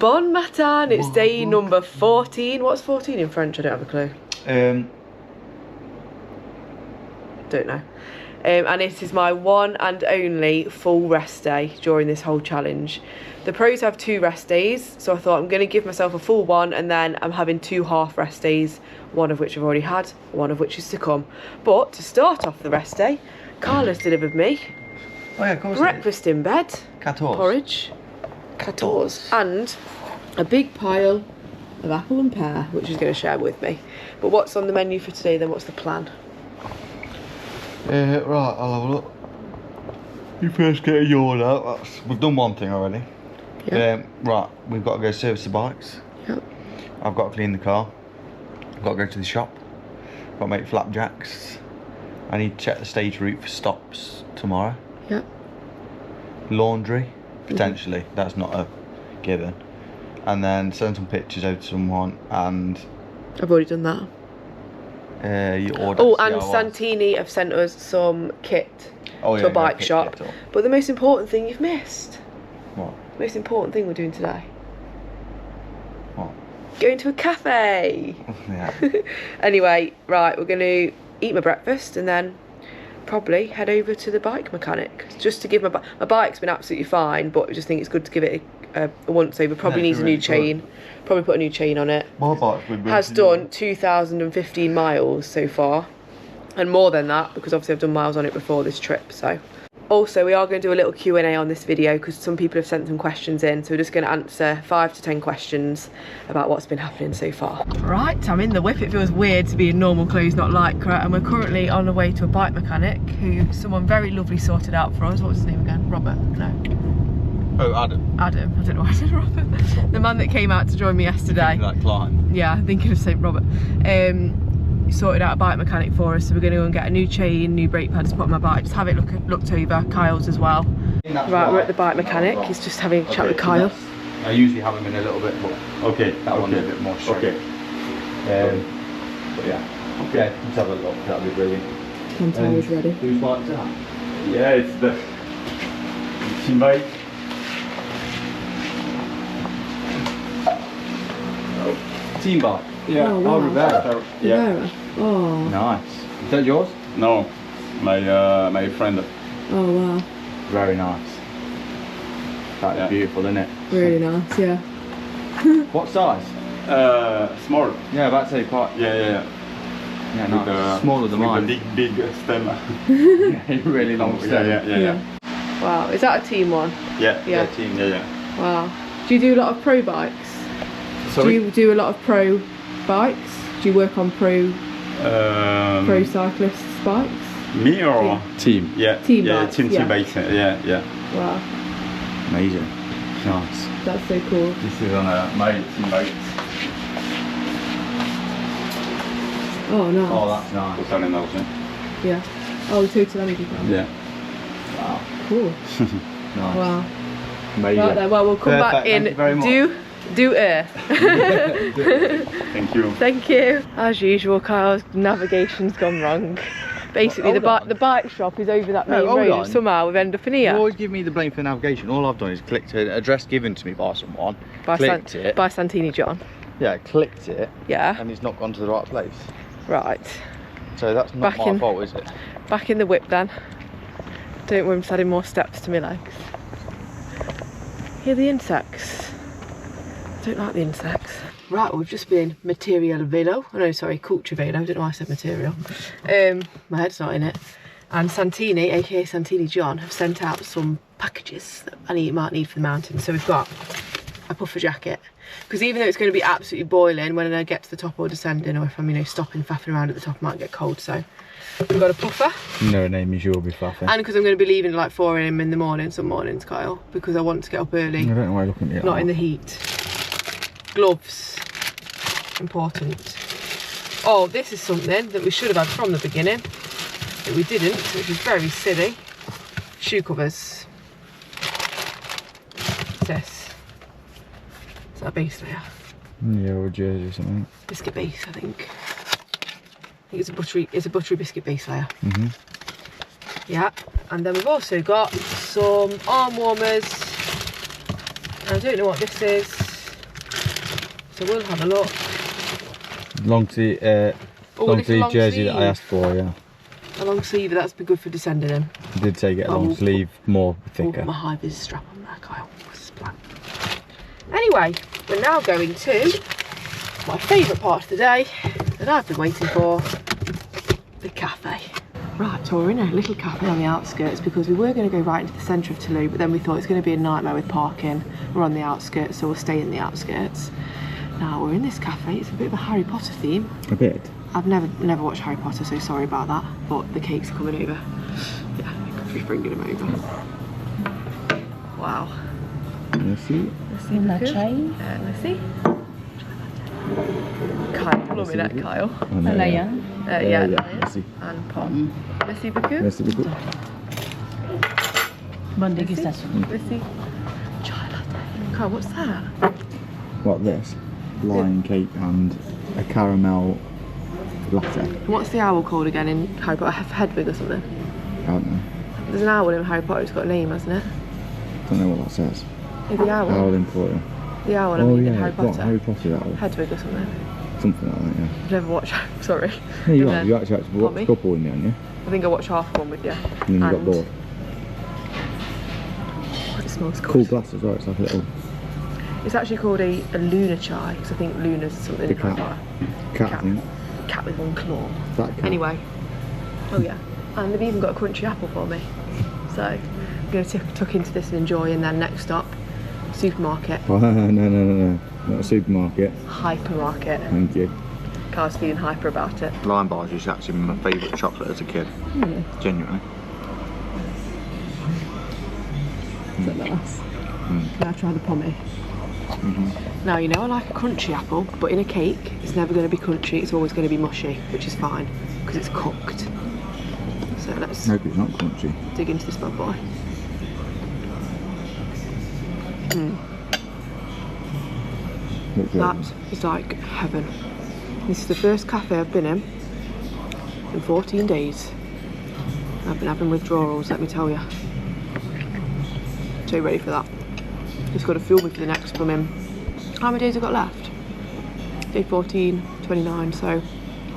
Bon matin, it's day number 14. What's 14 in French? I don't have a clue. Don't know. And it is my one and only full rest day during this whole challenge. The pros have 2 rest days, so I thought I'm going to give myself a full one, and then I'm having 2 half rest days, one of which I've already had, one of which is to come. But to start off the rest day, Carla's delivered me breakfast in bed, 14. porridge, 14, and a big pile of apple and pear, which she's going to share with me. But what's on the menu for today then? What's the plan? Right, I'll have a look. You first get a yawn out. We've done one thing already. Yeah. Right, we've got to go service the bikes. Yep. I've got to clean the car. I've got to go to the shop. I've got to make flapjacks. I need to check the stage route for stops tomorrow. Yep. Laundry, potentially. That's not a given. And then send some pictures over to someone, and I've already done that. you order. Oh, and Santini have sent us some kit to a bike shop. But the most important thing you've missed. What? The most important thing we're doing today. What? Going to a cafe. Yeah. Anyway, right, we're going to eat my breakfast and then probably head over to the bike mechanic just to give my bike's been absolutely fine, but I just think it's good to give it a once over. Probably needs a new chain. Probably put a new chain on it. My bike's been has done 2,015 miles so far, and more than that because obviously I've done miles on it before this trip. So also we are going to do a little Q&A on this video because some people have sent some questions in, so we're just going to answer 5 to 10 questions about what's been happening so far. Right, I'm in the whip. It feels weird to be in normal clothes, not lycra, and we're currently on the way to a bike mechanic who someone very lovely sorted out for us. What's his name again? Robert? No. Oh, Adam. Adam, I don't know why I said Robert. The man that came out to join me yesterday. Like Klein. Yeah, thinking of St. Robert. Sorted out a bike mechanic for us, so we're going to go and get a new chain, new brake pads to put on my bike, just have it looked over, Kyle's as well. Right, we're at the bike mechanic, he's just having a chat with Kyle. I usually have them in a little bit, but that one's a bit more straight. But yeah, let's have a look, that'll be brilliant. Pantalo's ready. Whose bike's that? Yeah, it's the team bike. Team bike? Yeah. Oh, wow. Rivera. Yeah. Oh. Nice. Is that yours? No, my friend. Oh wow. Very nice. That's beautiful, isn't it? Really nice, yeah. What size? Small. Yeah, about to say quite. Yeah. Yeah, nice. Smaller than mine. With the big stem. Yeah, really long stem. Yeah. Wow, is that a team one? Yeah. Team. Yeah. Wow. Do you do a lot of pro bikes? Sorry? Do you do a lot of pro bikes? Do you work on pro cyclists' bikes? Me or team? Yeah. Team yeah, bikes, team yeah. bikes. Yeah. Wow, Amazing. Nice. that's so cool. This is on my team bike. Oh, nice. Oh, that's nice. 2000. Yeah. Oh, total energy plan. Yeah. Wow, cool. Nice. Wow. Amazing. Right then, well, we'll come back Perfect, in thank you very much. do air. Thank you. Thank you. As usual, Kyle's navigation's gone wrong. Basically, the bike shop is over that main road, and somehow we've ended up in here. You always give me the blame for navigation. All I've done is clicked an address given to me by someone, clicked it. By Santini John. Yeah, clicked it. Yeah. And it's not gone to the right place. Right. So that's not my fault, is it? Back in the whip then. Don't want him adding more steps to my legs. Hear the insects. I don't like the insects. Right, we've just been material velo. Oh no, sorry, culture velo. I don't know why I said material. My head's not in it. And Santini, aka Santini John, have sent out some packages that I might need for the mountains. So we've got a puffer jacket. Because even though it's going to be absolutely boiling when I get to the top or descending, or if I'm, stopping, faffing around at the top, I might get cold. So we've got a puffer. No name is you'll be faffing. And because I'm going to be leaving at like 4 AM in the morning, some mornings, Kyle, because I want to get up early. I don't know why you're looking at me. Not in the heat. Gloves. Important. Oh, this is something that we should have had from the beginning, that we didn't, which is very silly. Shoe covers. What's this? Is that a base layer? Yeah, or a jersey or something. Biscuit base, I think. It's a buttery biscuit base layer. Yeah, and then we've also got some arm warmers. I don't know what this is. So we'll have a look. Long sleeve jersey that I asked for, yeah. A long sleeve, that's be good for descending in. I did say get a long sleeve, more thicker. Oh, my high vis strap on there, Kyle. What's this plan? Anyway, we're now going to my favourite part of the day that I've been waiting for, the cafe. Right, so we're in a little cafe on the outskirts because we were going to go right into the centre of Toulouse, but then we thought it's going to be a nightmare with parking. We're on the outskirts, so we'll stay in the outskirts. Now we're in this cafe. It's a bit of a Harry Potter theme. A bit. I've never watched Harry Potter, so sorry about that. But the cakes are coming over. Yeah, just bringing them over. Wow. Let's see. Let's see. Let's see. Kyle, love me that, Kyle. Yeah. Merci. And Pom. Merci beaucoup. Merci beaucoup. Bonne dégustation. Merci. Chai latte. Kyle, what's that? What, this? Lion cake and a caramel latte. What's the owl called again in Harry Potter? Hedwig or something? I don't know. There's an owl in Harry Potter, it's got a name, hasn't it? Don't know what that says. Yeah, the owl. Owl in Portal. The owl, Oh in yeah, Harry Potter. what, Harry Potter owl? Hedwig or something. Something like that, yeah. I've never watched, sorry. Yeah, you And have. then You actually watched a couple in the end, yeah? I think I watched half one with you. And then you got bored. Oh, it smells good. Cool glass as well, it's like a little... It's actually called a Luna chai, because I think Luna's something The in Harry cat. Potter. I think. Cat with one claw. That cat. Anyway. Oh yeah. And they've even got a crunchy apple for me. So I'm going to tuck into this and enjoy, and then next stop, supermarket. Oh, no. Not a supermarket. Hypermarket. Thank you. Carl's feeling hyper about it. Lion bars is actually my favourite chocolate as a kid. Really? Genuinely. Is that nice? Can I try the pommy? Now, you know I like a crunchy apple, but in a cake, it's never going to be crunchy, it's always going to be mushy, which is fine, because it's cooked. So let's Maybe it's not crunchy. dig into this bad boy. That is like heaven. This is the first cafe I've been in 14 days. I've been having withdrawals, let me tell you. So you ready for that? Just got to fuel me for the next blooming. How many days have I got left? Day 14, 29, so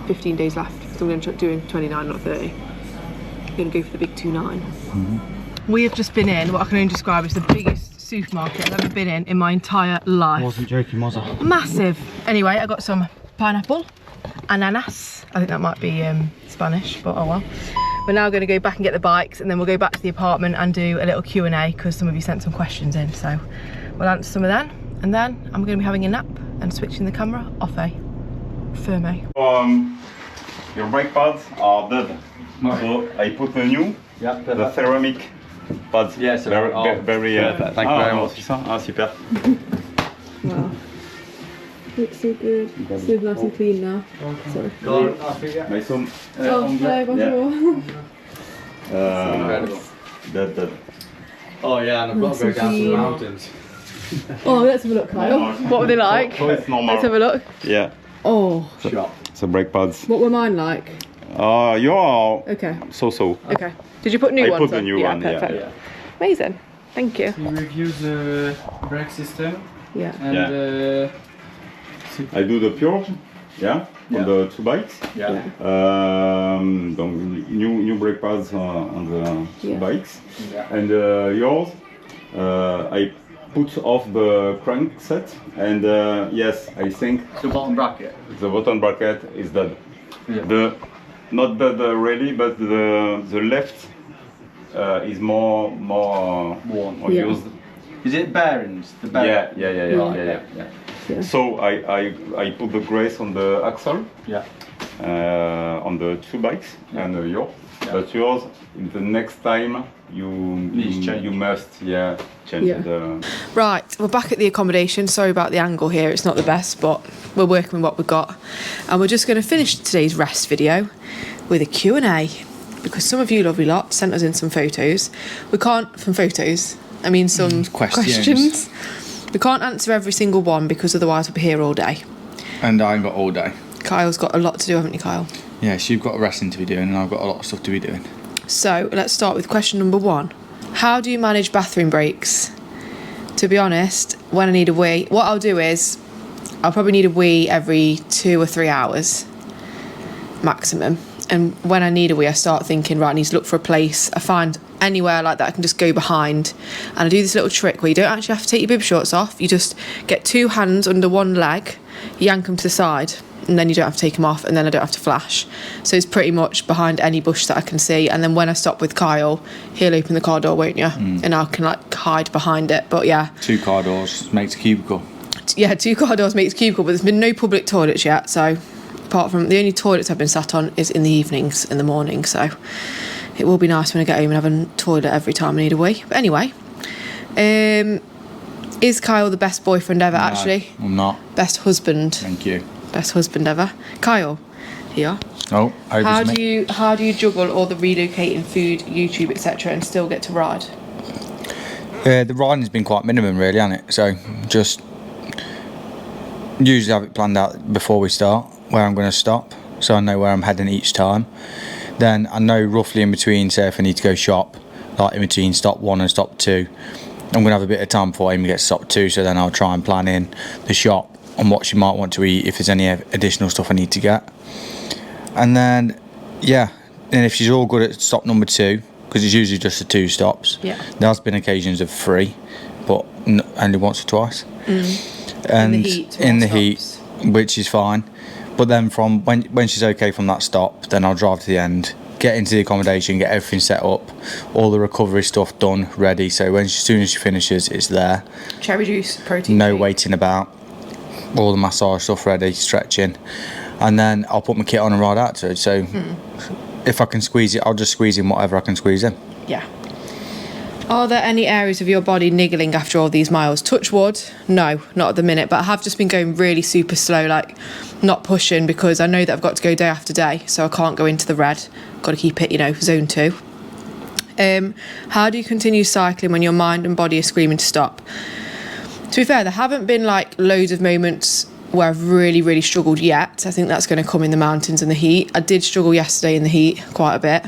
15 days left. So I'm going to doing 29, not 30. I'm going to go for the big 2.9. We have just been in what I can only describe as the biggest supermarket I've ever been in my entire life. I wasn't joking, was I? Massive. Anyway, I got some pineapple, ananas. I think that might be Spanish, but oh well. We're now going to go back and get the bikes, and then we'll go back to the apartment and do a little Q&A because some of you sent some questions in. So we'll answer some of them, and then I'm going to be having a nap and switching the camera off a firme. Your brake pads are dead. So I put a new, the ceramic pads. Yes, very, very thank you very much. C'est ça? Ah, super. Wow. Looks so good. It's so nice and clean now. Sorry. Mais some, Oh, hello, bonjour. Incredible. That. Oh yeah, and I've got to go down to the mountains. Oh, let's have a look, Kyle. What were they like? So it's normal. Let's have a look. Yeah. Oh, So brake pads. what were mine like? You're Okay. so. Okay. Did you put new I ones put the on? new one, yeah. Perfect. Amazing. Thank you. You review the brake system Yeah. and I do the purge, on the two bikes. Donc new brake pads on the two bikes. And yours, I put off the crankset, and yes, I think the bottom bracket. the bottom bracket is dead. Not dead really, but the left is more Worn. used. Is it bearings? The bearings? Yeah. So I put the grace on the axle. On the two bikes and yours. But yours, the next time you must change the. Right, we're back at the accommodation. Sorry about the angle here, it's not the best, but we're working with what we've got. And we're just going to finish today's rest video with a Q&A, because some of you lovely lot sent us in some photos. We can't, from photos, I mean some questions. We can't answer every single one because otherwise we'll be here all day. And I ain't got all day. Kyle's got a lot to do, haven't you, Kyle? Yes, you've got wrestling to be doing and I've got a lot of stuff to be doing. So let's start with question number 1. How do you manage bathroom breaks? To be honest, when I need a wee, what I'll do is I'll probably need a wee every 2 or 3 hours maximum. And when I need a wee, I start thinking, right, I need to look for a place. I find anywhere like that I can just go behind, and I do this little trick where you don't actually have to take your bib shorts off. You just get 2 hands under one leg, yank them to the side, and then you don't have to take them off, and then I don't have to flash. So it's pretty much behind any bush that I can see. And then when I stop with Kyle, he'll open the car door, won't you? And I can like hide behind it. But yeah, 2 car doors makes a cubicle. Yeah, 2 car doors makes a cubicle, but there's been no public toilets yet. So apart from the only toilets I've been sat on is in the evenings, in the morning. So it will be nice when I get home and have a toilet every time I need a wee. But anyway, is Kyle the best boyfriend ever? No, actually, I'm not. Best husband. Thank you. Best husband ever. Kyle, here. Oh, How do you juggle all the relocating, food, YouTube, etc., and still get to ride? The riding's been quite minimum, really, hasn't it? So just usually have it planned out before we start where I'm going to stop, so I know where I'm heading each time. Then I know roughly in between, say if I need to go shop, like in between stop 1 and stop 2, I'm going to have a bit of time before I even get to stop 2, so then I'll try and plan in the shop and what she might want to eat, if there's any additional stuff I need to get. And then, yeah, and if she's all good at stop number 2, because it's usually just the 2 stops, Yeah. there has been occasions of 3, but only once or twice. And in the heat, which is fine. But then from when she's okay from that stop, then I'll drive to the end, get into the accommodation, get everything set up, all the recovery stuff done, ready. So as soon as she finishes, it's there. Cherry juice, protein. No shake. waiting about. All the massage stuff ready, stretching, and then I'll put my kit on and ride out to it. So if I can squeeze it, I'll just squeeze in whatever I can squeeze in. Yeah. Are there any areas of your body niggling after all these miles? Touch wood, no, not at the minute, but I have just been going really super slow, like not pushing, because I know that I've got to go day after day, so I can't go into the red. Got to keep it, zone 2. How do you continue cycling when your mind and body are screaming to stop? To be fair, there haven't been like loads of moments where I've really, really struggled yet. I think that's going to come in the mountains and the heat. I did struggle yesterday in the heat quite a bit,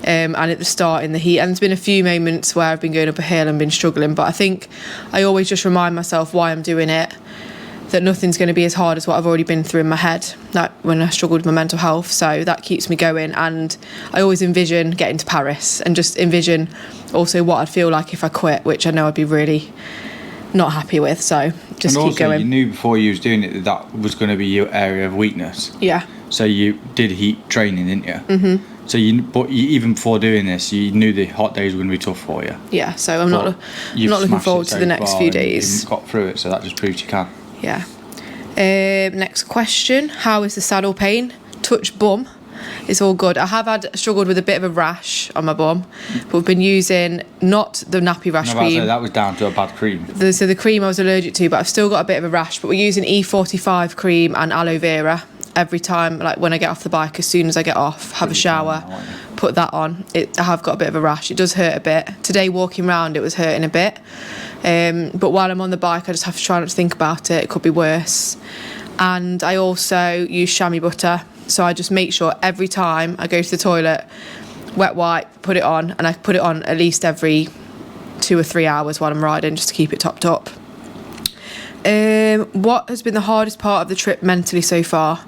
and at the start in the heat. And there's been a few moments where I've been going up a hill and been struggling. But I think I always just remind myself why I'm doing it, that nothing's going to be as hard as what I've already been through in my head, like when I struggled with my mental health. So that keeps me going. And I always envision getting to Paris and just envision also what I'd feel like if I quit, which I know I'd be really not happy with. So just and keep also, going. You knew before you was doing it that was going to be your area of weakness. Yeah. So you did heat training, didn't you? So even before doing this, you knew the hot days were going to be tough for you. Yeah. So I'm not looking forward to the next few days. You got through it, so that just proves you can. Yeah. Next question. How is the saddle pain? Touch bum. It's all good. I have struggled with a bit of a rash on my bum, but we've been using not the nappy rash cream. That was down to a bad cream. So the cream I was allergic to, but I've still got a bit of a rash. But we're using E45 cream and aloe vera every time, like when I get off the bike, as soon as I get off, have a shower, put that on. I have got a bit of a rash. It does hurt a bit. Today walking around, it was hurting a bit. But while I'm on the bike, I just have to try not to think about it. It could be worse. And I also use chamois butter. So I just make sure every time I go to the toilet, wet wipe, put it on, and I put it on at least every 2 or 3 hours while I'm riding, just to keep it topped up. What has been the hardest part of the trip mentally so far?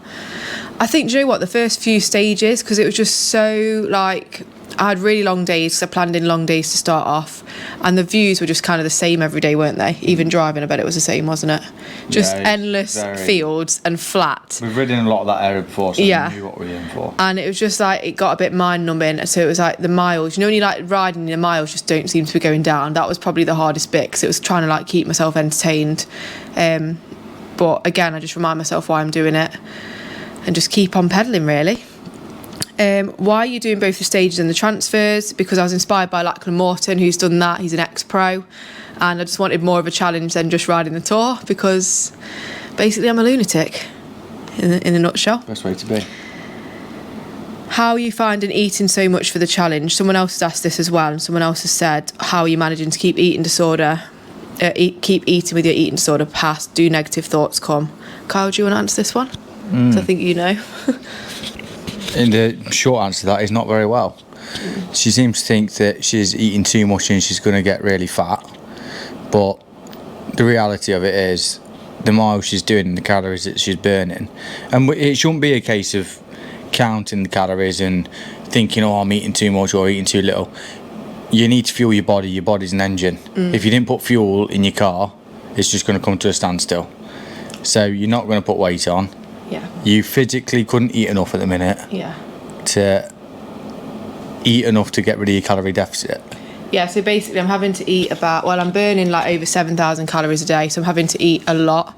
I think, do you know what, the first few stages, because it was just so like, I had really long days, because I planned in long days to start off, and the views were just kind of the same every day, weren't they? Even driving, I bet it was the same, wasn't it? Just endless fields and flat. We've ridden a lot of that area before, so we knew what we were in for. And it was just like, it got a bit mind-numbing, so it was like the miles, when you like riding, the miles just don't seem to be going down. That was probably the hardest bit, because it was trying to like keep myself entertained. But again, I just remind myself why I'm doing it, and just keep on pedalling, really. Why are you doing both the stages and the transfers? Because I was inspired by Lachlan Morton, who's done that. He's an ex-pro, and I just wanted more of a challenge than just riding the Tour, because basically I'm a lunatic in a nutshell. Best way to be. How are you finding eating so much for the challenge? Someone else has asked this as well, and someone else has said, how are you managing to keep eating with your eating disorder past? Do negative thoughts come? Kyle, do you want to answer this one? So I think you know. And the short answer to that is not very well. She seems to think that she's eating too much and she's going to get really fat. But the reality of it is, the miles she's doing, the calories that she's burning. And it shouldn't be a case of counting the calories and thinking, oh, I'm eating too much or eating too little. You need to fuel your body. Your body's an engine. If you didn't put fuel in your car, it's just going to come to a standstill. So you're not going to put weight on. Yeah. You physically couldn't eat enough at the minute. Yeah. To eat enough to get rid of your calorie deficit. Yeah, so basically I'm having to eat I'm burning like over 7,000 calories a day, so I'm having to eat a lot.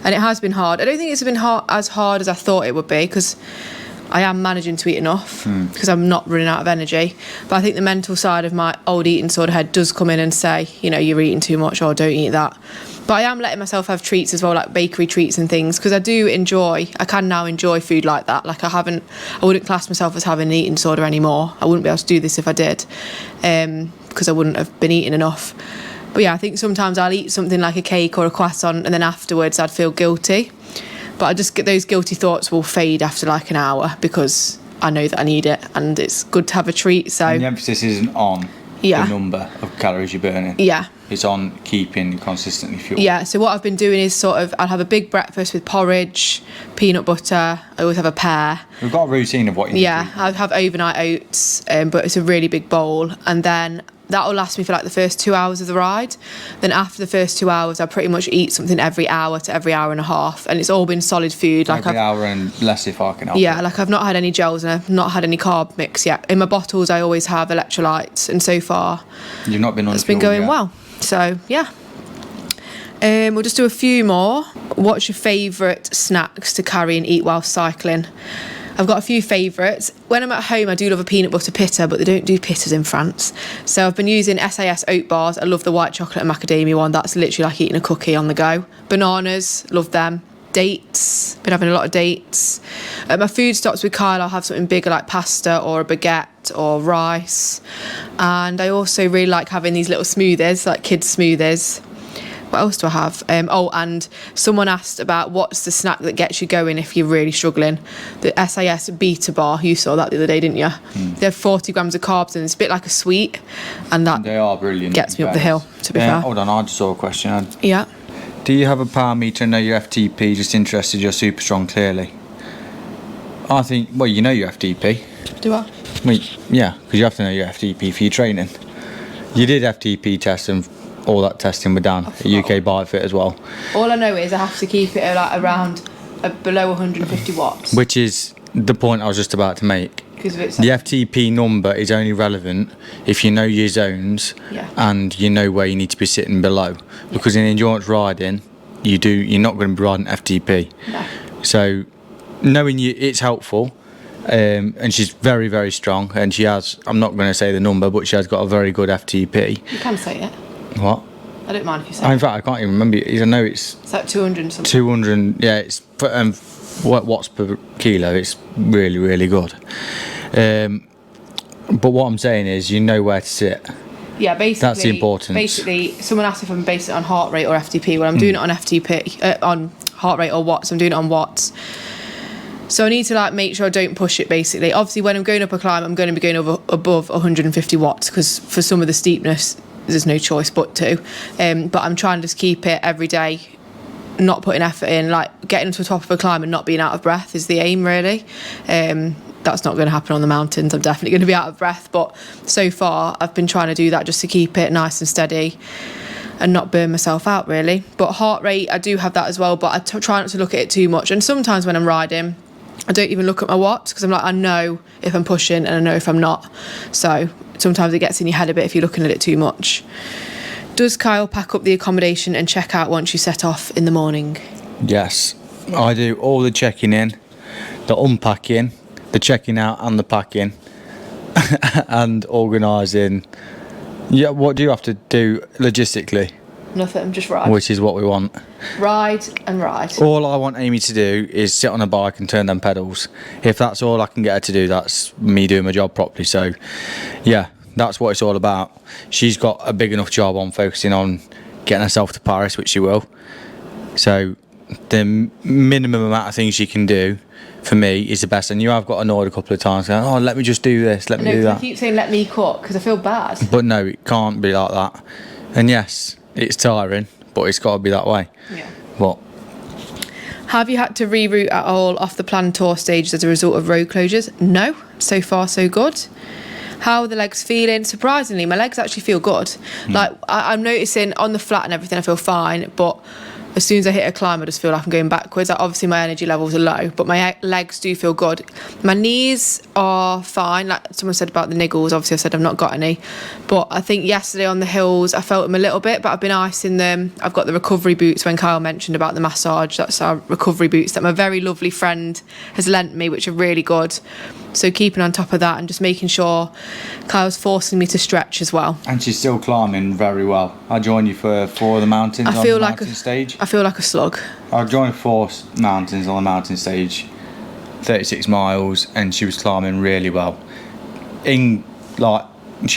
And it has been hard. I don't think it's been as hard as I thought it would be, because I am managing to eat enough, because I'm not running out of energy. But I think the mental side of my old eating disorder head does come in and say, you know, you're eating too much or don't eat that. But I am letting myself have treats as well, like bakery treats and things, because I can now enjoy food like that. Like I wouldn't class myself as having an eating disorder anymore. I wouldn't be able to do this if I did, because I wouldn't have been eating enough. But yeah, I think sometimes I'll eat something like a cake or a croissant and then afterwards I'd feel guilty. But I just get those guilty thoughts will fade after like an hour, because I know that I need it and it's good to have a treat. So And the emphasis isn't on the number of calories you're burning. Yeah. It's on keeping consistently fueled. Yeah, so what I've been doing is I'll have a big breakfast with porridge, peanut butter. I always have a pear. We've got a routine of what you need to eat. I'll have overnight oats, but it's a really big bowl. And then that'll last me for like the first 2 hours of the ride. Then after the first 2 hours, I pretty much eat something every hour to every hour and a half. And it's all been solid food. Every hour and less if I can help Yeah, it. like I've not had any gels and I've not had any carb mix yet. In my bottles, I always have electrolytes. And so far, You've not been on it's been going yet. well. So, yeah. We'll just do a few more. What's your favourite snacks to carry and eat while cycling? I've got a few favourites. When I'm at home, I do love a peanut butter pita, but they don't do pitas in France. So I've been using SAS oat bars. I love the white chocolate and macadamia one. That's literally like eating a cookie on the go. Bananas, love them. Dates, been having a lot of dates. My food stops with Kyle, I'll have something bigger like pasta or a baguette or rice. And I also really like having these little smoothies, like kids' smoothies. What else do I have? And someone asked about what's the snack that gets you going if you're really struggling. The SAS Beta Bar, you saw that the other day, didn't you? They have 40 grams of carbs and it's a bit like a sweet, and that They are brilliant. gets me up the hill, to be fair. Hold on, I just saw a question. Yeah. Do you have a power meter and know your FTP? Just interested, you're super strong, clearly. I think, well, you know your FTP. Do I? Well, yeah, because you have to know your FTP for your training. You did FTP tests and all that testing were done at UK Bike Fit as well. All I know is I have to keep it like around below 150 watts. Which is the point I was just about to make. Because it's The FTP number is only relevant if you know your zones and you know where you need to be sitting below. Because in endurance riding, you're not going to be riding FTP. No. So knowing you, it's helpful. And she's very, very strong. And she has, I'm not going to say the number, but she has got a very good FTP. You can say it. What? I don't mind if you say it. In fact, I can't even remember. I know it's like 200 and something. 200, yeah, it's watts per kilo. It's really, really good. But what I'm saying is, you know where to sit. Yeah, basically. That's the importance. Basically, someone asked if I'm basing it on heart rate or FTP. Well, I'm doing it on FTP, on heart rate or watts. I'm doing it on watts. So I need to like make sure I don't push it, basically. Obviously, when I'm going up a climb, I'm going to be going above 150 watts because for some of the steepness, there's no choice but to. But I'm trying to just keep it every day, not putting effort in. Like getting to the top of a climb and not being out of breath is the aim, really. That's not going to happen on the mountains. I'm definitely going to be out of breath. But so far, I've been trying to do that just to keep it nice and steady and not burn myself out, really. But heart rate, I do have that as well, but I try not to look at it too much. And sometimes when I'm riding, I don't even look at my watts because I'm like, I know if I'm pushing and I know if I'm not. So sometimes it gets in your head a bit if you're looking at it too much. Does Kyle pack up the accommodation and check out once you set off in the morning? Yes, I do all the checking in, the unpacking, the checking out and the packing and organising. Yeah, what do you have to do logistically? Nothing, just ride. Which is what we want. Ride and ride. All I want Amy to do is sit on a bike and turn them pedals. If that's all I can get her to do, that's me doing my job properly. So, yeah, that's what it's all about. She's got a big enough job on focusing on getting herself to Paris, which she will. So, the minimum amount of things she can do for me is the best. And you have got annoyed a couple of times going, oh, let me just do this, let me do that. I keep saying let me cook because I feel bad. But no, it can't be like that. And yes, it's tiring, but it's got to be that way. Yeah. But Have you had to reroute at all off the planned tour stages as a result of road closures? No, so far so good. How are the legs feeling? Surprisingly, my legs actually feel good. Like I'm noticing on the flat and everything, I feel fine, but as soon as I hit a climb, I just feel like I'm going backwards. Like, obviously, my energy levels are low, but my legs do feel good. My knees are fine. Like someone said about the niggles, obviously I said I've not got any. But I think yesterday on the hills, I felt them a little bit, but I've been icing them. I've got the recovery boots when Kyle mentioned about the massage. That's our recovery boots that my very lovely friend has lent me, which are really good. So keeping on top of that and just making sure Kyle's forcing me to stretch as well. And she's still climbing very well. I joined you for 4 of the mountains on the mountain stage. I feel like a slug. I joined 4 mountains on the mountain stage, 36 miles, and she was climbing really well. She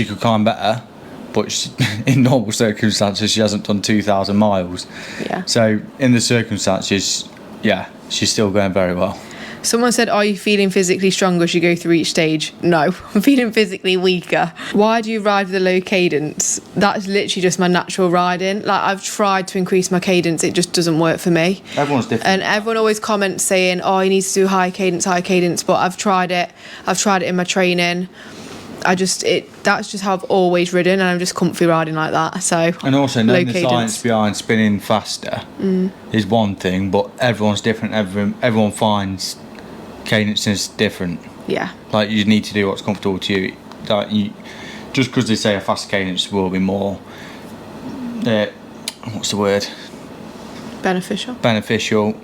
could climb better, but in normal circumstances, she hasn't done 2,000 miles. Yeah. So in the circumstances, yeah, she's still going very well. Someone said, are you feeling physically stronger as you go through each stage? No, I'm feeling physically weaker. Why do you ride with a low cadence? That's literally just my natural riding. Like, I've tried to increase my cadence, it just doesn't work for me. Everyone's different. And everyone always comments saying, oh, you need to do high cadence, but I've tried it in my training. That's just how I've always ridden, and I'm just comfy riding like that. So, and also knowing the science behind spinning faster is one thing, but everyone's different. Everyone finds cadence is different. Yeah. Like, you need to do what's comfortable to you. Like, just because they say a fast cadence will be more, what's the word? Beneficial.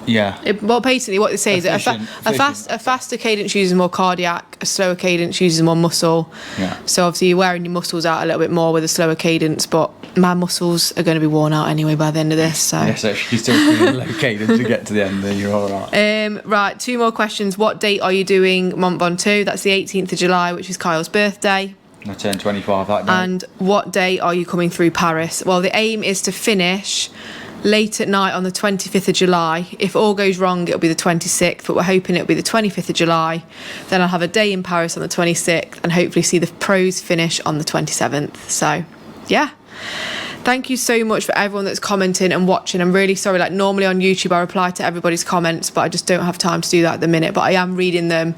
Yeah. Well, basically, what they say is that a faster cadence uses more cardiac, a slower cadence uses more muscle. Yeah. So obviously, you're wearing your muscles out a little bit more with a slower cadence, but my muscles are going to be worn out anyway by the end of this. So. Yeah, so if you still doing low cadence to get to the end, then you're all right. Right, 2 more questions. What date are you doing Mont Ventoux? That's the 18th of July, which is Kyle's birthday. I turned 25 that day. And what day are you coming through Paris? Well, the aim is to finish late at night on the 25th of July. If all goes wrong, it'll be the 26th, but we're hoping it'll be the 25th of July. Then I'll have a day in Paris on the 26th and hopefully see the pros finish on the 27th. So, yeah. Thank you so much for everyone that's commenting and watching. I'm really sorry. Like, normally on YouTube, I reply to everybody's comments, but I just don't have time to do that at the minute. But I am reading them.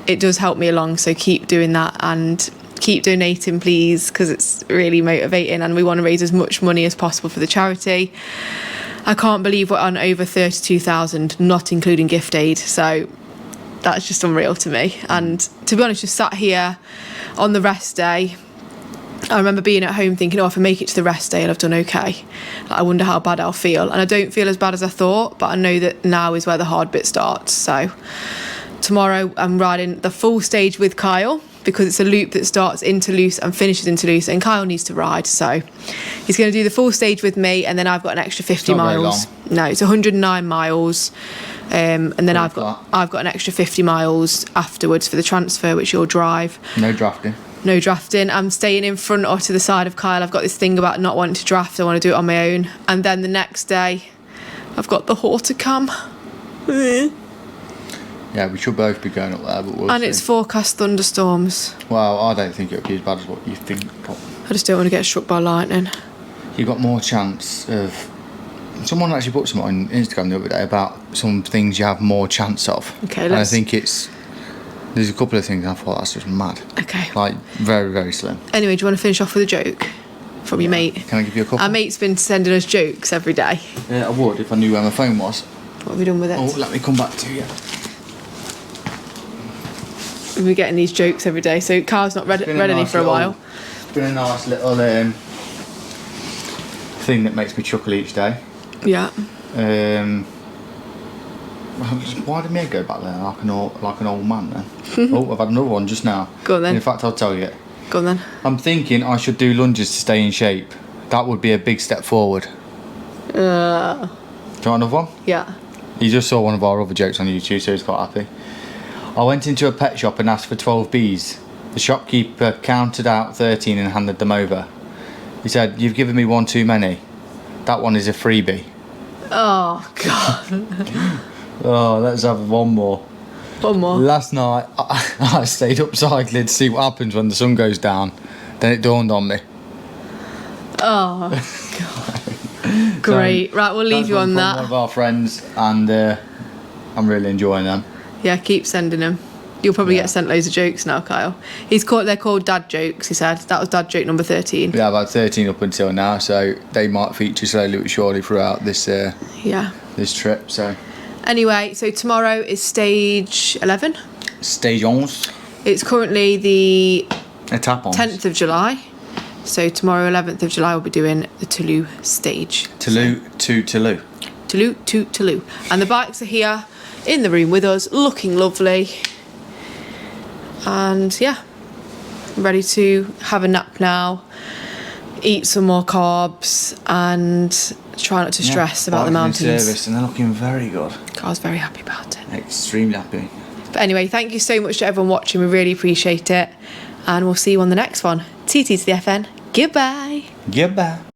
It does help me along, so keep doing that and keep donating, please, because it's really motivating and we want to raise as much money as possible for the charity. I can't believe we're on over 32,000, not including gift aid. So that's just unreal to me. And to be honest, just sat here on the rest day, I remember being at home thinking, oh, if I make it to the rest day and I've done okay, I wonder how bad I'll feel. And I don't feel as bad as I thought, but I know that now is where the hard bit starts. So tomorrow I'm riding the full stage with Kyle, because it's a loop that starts into loose and finishes into loose, and Kyle needs to ride, so he's going to do the full stage with me, and then I've got an extra 50 miles. No, it's 109 miles, and then I've got an extra 50 miles afterwards for the transfer, which you'll drive. No drafting. I'm staying in front or to the side of Kyle. I've got this thing about not wanting to draft. I want to do it on my own. And then the next day, I've got the Horticam. Yeah, we should both be going up there, but we'll see. It's forecast thunderstorms. Well, I don't think it'll be as bad as what you think. I just don't want to get struck by lightning. You've got more chance of... Someone actually put something on Instagram the other day about some things you have more chance of. Okay, and I think there's a couple of things I thought that's just mad. Okay. Like, very, very slim. Anyway, do you want to finish off with a joke from your mate? Can I give you a couple? Our mate's been sending us jokes every day. Yeah, I would if I knew where my phone was. What have we done with it? Oh, let me come back to you. We've been getting these jokes every day, so Carl's not read any for a while. It's been a nice little thing that makes me chuckle each day. Yeah. Why did me go back there like an old man then? Oh, I've had another one just now. Go on then. In fact, I'll tell you. Go on then. I'm thinking I should do lunges to stay in shape. That would be a big step forward. Do you want another one? Yeah. He just saw one of our other jokes on YouTube, so he's quite happy. I went into a pet shop and asked for 12 bees. The shopkeeper counted out 13 and handed them over. He said, "You've given me one too many. That one is a freebie." Oh, God. Oh, let's have one more. One more. Last night, I stayed up cycling to see what happens when the sun goes down. Then it dawned on me. Oh, God. Great. Right, we'll leave you on From that. one of our friends, and I'm really enjoying them. Yeah, keep sending them. You'll probably get sent loads of jokes now, Kyle. They're called dad jokes, he said. That was dad joke number 13. Yeah, I've had 13 up until now, so they might feature slowly but surely throughout this this trip. So anyway, so tomorrow is stage 11. Stage 11. It's currently the Etap 10th of July. So tomorrow, 11th of July, we'll be doing the Toulouse stage. Toulouse to Toulouse. Toulouse to Toulouse. And the bikes are here in the room with us, looking lovely. And yeah, I'm ready to have a nap now, eat some more carbs, and try not to stress about the mountains. Service, and they're looking very good. I was very happy about it. Extremely happy. But anyway, thank you so much to everyone watching. We really appreciate it. And we'll see you on the next one. TT to the FN. Goodbye. Goodbye.